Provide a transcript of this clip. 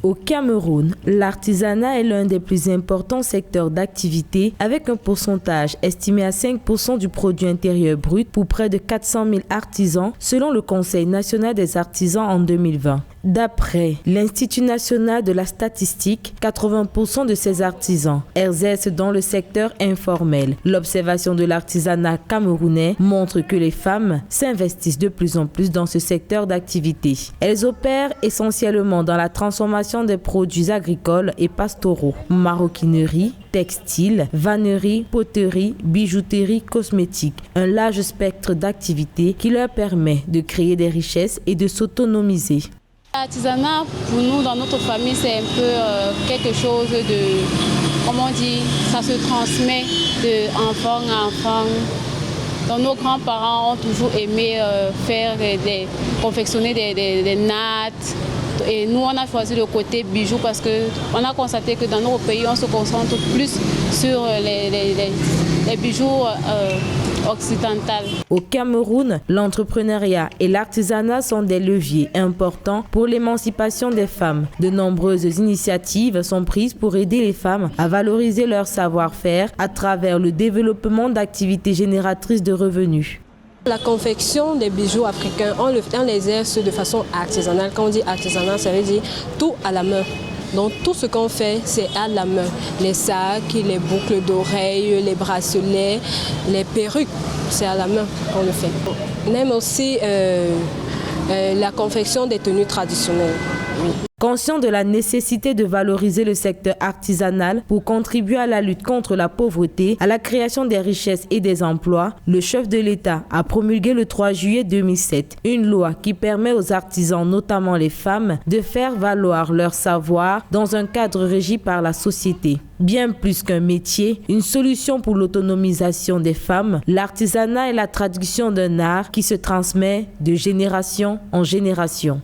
Au Cameroun, l'artisanat est l'un des plus importants secteurs d'activité avec un pourcentage estimé à 5% du produit intérieur brut pour près de 400 000 artisans selon le Conseil national des artisans en 2020. D'après l'Institut national de la statistique, 80% de ces artisans exercent dans le secteur informel. L'observation de l'artisanat camerounais montre que les femmes s'investissent de plus en plus dans ce secteur d'activité. Elles opèrent essentiellement dans la transformation des produits agricoles et pastoraux, maroquinerie, textile, vannerie, poterie, bijouterie, cosmétique. Un large spectre d'activités qui leur permet de créer des richesses et de s'autonomiser. L'artisanat, pour nous, dans notre famille, c'est un peu quelque chose de, comment on dit, ça se transmet d'enfant à enfant. Donc, nos grands-parents ont toujours aimé confectionner des nattes. Et nous, on a choisi le côté bijoux parce qu'on a constaté que dans notre pays, on se concentre plus sur les bijoux occidentaux. Au Cameroun, l'entrepreneuriat et l'artisanat sont des leviers importants pour l'émancipation des femmes. De nombreuses initiatives sont prises pour aider les femmes à valoriser leur savoir-faire à travers le développement d'activités génératrices de revenus. La confection des bijoux africains, on l'exerce de façon artisanale. Quand on dit artisanal, ça veut dire tout à la main. Donc tout ce qu'on fait, c'est à la main. Les sacs, les boucles d'oreilles, les bracelets, les perruques, c'est à la main qu'on le fait. On aime aussi la confection des tenues traditionnelles. Oui. Conscient de la nécessité de valoriser le secteur artisanal pour contribuer à la lutte contre la pauvreté, à la création des richesses et des emplois, le chef de l'État a promulgué le 3 juillet 2007 une loi qui permet aux artisans, notamment les femmes, de faire valoir leur savoir dans un cadre régi par la société. Bien plus qu'un métier, une solution pour l'autonomisation des femmes, l'artisanat est la traduction d'un art qui se transmet de génération en génération.